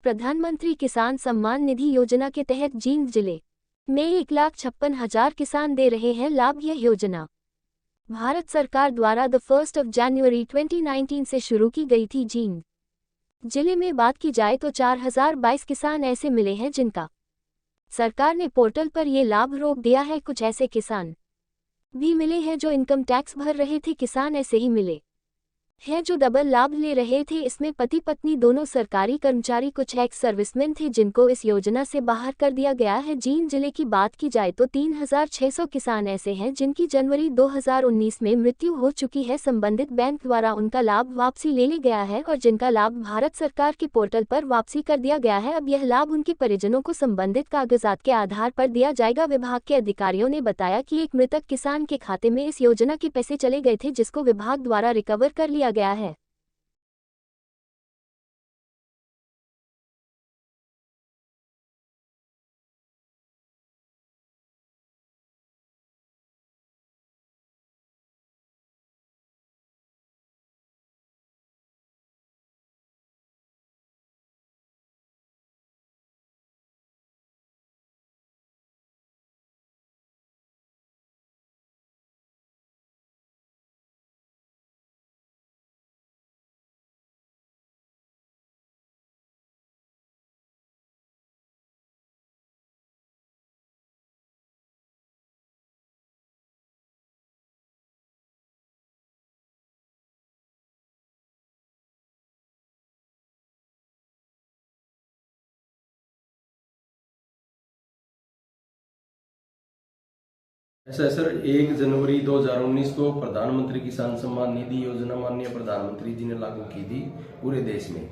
प्रधानमंत्री किसान सम्मान निधि योजना के तहत जींद जिले में 1,56,000 किसान दे रहे हैं लाभ। यह योजना भारत सरकार द्वारा 1 जनवरी 2019 से शुरू की गई थी। जींद जिले में बात की जाए तो 4,022 किसान ऐसे मिले हैं जिनका सरकार ने पोर्टल पर ये लाभ रोक दिया है। कुछ ऐसे किसान भी मिले हैं जो इनकम टैक्स भर रहे थे। किसान ऐसे ही मिले हैं जो डबल लाभ ले रहे थे। इसमें पति पत्नी दोनों सरकारी कर्मचारी, कुछ एक्स सर्विसमैन थे जिनको इस योजना से बाहर कर दिया गया है। जींद जिले की बात की जाए तो 3,600 किसान ऐसे हैं जिनकी जनवरी 2019 में मृत्यु हो चुकी है। संबंधित बैंक द्वारा उनका लाभ वापसी ले लिया गया है और जिनका लाभ भारत सरकार के पोर्टल पर वापसी कर दिया गया है। अब यह लाभ उनके परिजनों को संबंधित कागजात के आधार पर दिया जाएगा। विभाग के अधिकारियों ने बताया कि एक मृतक किसान के खाते में इस योजना के पैसे चले गए थे जिसको विभाग द्वारा रिकवर कर लिया गया है। ऐसा सर 1 जनवरी 2019 को प्रधानमंत्री किसान सम्मान निधि योजना माननीय प्रधानमंत्री जी ने लागू की थी पूरे देश में।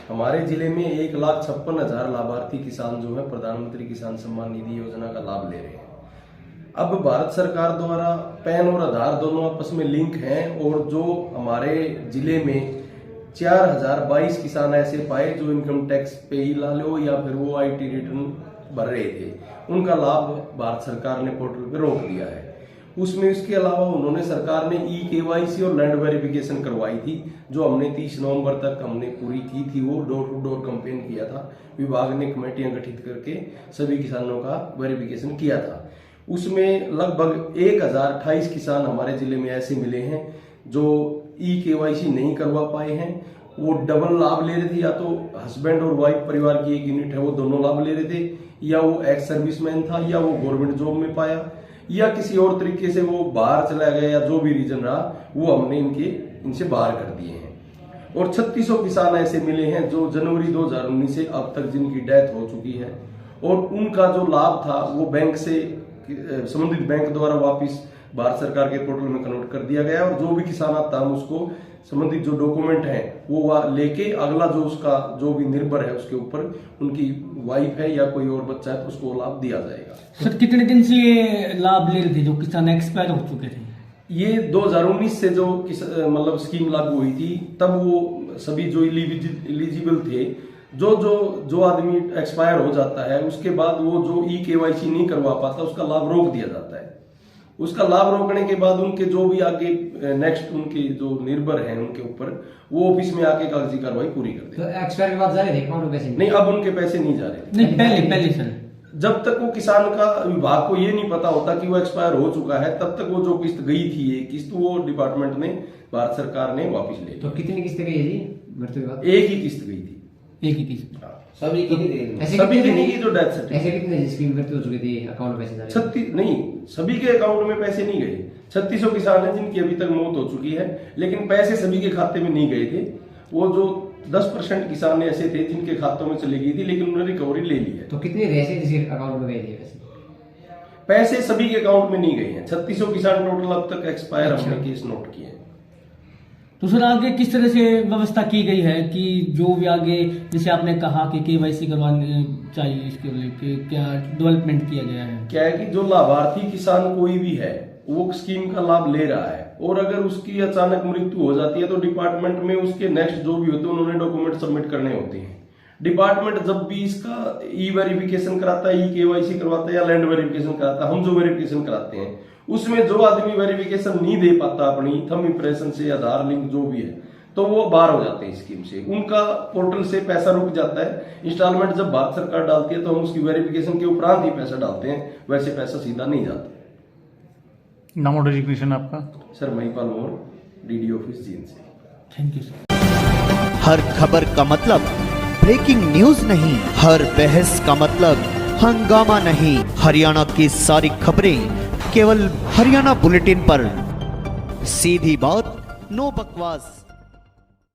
हमारे जिले में 1,56,000 लाभार्थी किसान जो है प्रधानमंत्री किसान सम्मान निधि योजना का लाभ ले रहे हैं। अब भारत सरकार द्वारा पैन और आधार दोनों आपस में लिंक हैं और जो हमारे जिले में 4,022 किसान ऐसे पाए जो इनकम टैक्स पे ही ला लो या फिर वो IT रिटर्न भर रहे थे, उनका लाभ भारत सरकार ने पोर्टल पे रोक दिया है। उसमें इसके अलावा उन्होंने सरकार ने KYC और लैंड वेरिफिकेशन करवाई थी जो हमने 30 नवंबर तक हमने पूरी की थी। वो डोर टू डोर कैंपेन किया था। विभाग ने कमेटियां गठित करके सभी किसानों का वेरिफिकेशन किया था। उसमें लगभग 1,028 किसान हमारे जिले में ऐसे मिले हैं जो KYC नहीं करवा पाए हैं। वो डबल लाभ ले रहे थे, या तो हस्बैंड और वाइफ परिवार की एक यूनिट है वो दोनों लाभ ले रहे थे, या वो एक्स सर्विसमैन था, या वो गवर्नमेंट जॉब में पाया, या किसी और तरीके से वो बाहर चला गया, या जो भी रीजन रहा वो हमने इनसे बाहर कर दिए हैं। और 3600 किसान ऐसे मिले हैं जो जनवरी 2019 से अब तक जिनकी डेथ हो चुकी है और उनका जो लाभ था वो बैंक से संबंधित बैंक द्वारा वापिस भारत सरकार के पोर्टल में कन्वर्ट कर दिया गया। और जो भी किसान आता है उसको संबंधित जो डॉक्यूमेंट है वो लेके अगला जो उसका जो भी निर्भर है उसके ऊपर उनकी वाइफ है या कोई और बच्चा है तो उसको लाभ दिया जाएगा। सर कितने दिन से ये लाभ ले रहे थे जो किसान एक्सपायर हो चुके थे? ये 2019 से जो मतलब स्कीम लागू हुई थी तब वो सभी जो एलिजिबल थे, जो आदमी एक्सपायर हो जाता है उसके बाद वो जो KYC नहीं करवा पाता उसका लाभ रोक दिया जाता है। उसका लाभ रोकने के बाद उनके जो भी आगे नेक्स्ट उनके जो निर्भर हैं उनके ऊपर वो ऑफिस में आके कागजी कार्रवाई पूरी कर देते। तो एक्सपायर के बाद जा रहे थे अकाउंट में पैसे? नहीं, अब उनके पैसे नहीं जा रहे। नहीं, पहले सर जब तक वो किसान का विभाग को ये नहीं पता होता कि वो एक्सपायर हो चुका है तब तक वो जो किस्त गई थी ये किस्त वो डिपार्टमेंट ने भारत सरकार ने वापस ले ली। तो कितनी किस्त गई है जी मृत्यु के बाद? एक ही किस्त गई थी। एक ही किस्त? सभी की नहीं की जो डेथ सर्टिफिकेट। ऐसे कितने जिसकी मृत्यु हो चुकी थी अकाउंट में पैसे जा रहे? 36 नहीं, सभी के अकाउंट में पैसे नहीं गए। 3600 किसान हैं जिनकी अभी तक मौत हो चुकी है लेकिन पैसे सभी के खाते में नहीं गए थे। वो जो 10% किसान ऐसे थे जिनके खातों में चली गई थी लेकिन उन्होंने रिकवरी ले ली है। तो कितने ऐसे जिसके अकाउंट में गए थे पैसे सभी के अकाउंट में नहीं गए हैं। 3600 किसान टोटल अब तक एक्सपायर हमने केस नोट किए हैं। तो सर आगे किस तरह से व्यवस्था की गई है कि जो भी आगे जैसे आपने कहा कि KYC करवाने चाहिए, इसके लिए क्या डेवलपमेंट किया गया है? क्या है कि जो लाभार्थी किसान कोई भी है वो स्कीम का लाभ ले रहा है और अगर उसकी अचानक मृत्यु हो जाती है तो डिपार्टमेंट में उसके नेक्स्ट जो भी होते हैं उन्होंने डॉक्यूमेंट सबमिट करने होते हैं। डिपार्टमेंट जब भी इसका वेरिफिकेशन कराता है, KYC करवाता है या लैंड वेरिफिकेशन कराता है, हम जो वेरिफिकेशन कराते हैं उसमें जो आदमी वेरिफिकेशन नहीं दे पाता अपनी थंब इंप्रेशन से आधार लिंक जो भी है तो वो बाहर हो जाते हैं स्कीम से, उनका पोर्टल से पैसा रुक जाता है। इंस्टॉलमेंट जब भारत सरकार डालती है तो हम उसकी वेरिफिकेशन के उपरांत ही पैसा डालते हैं, वैसे पैसा सीधा नहीं जाता। नाम और डेजिग्नेशन आपका? सर महिपाल मोर, डीडी ऑफिस जींद से। Thank you sir. हर खबर का मतलब ब्रेकिंग न्यूज नहीं, हर बहस का मतलब हंगामा नहीं। हरियाणा की सारी खबरें केवल हरियाणा बुलेटिन पर। सीधी बात, नो बकवास।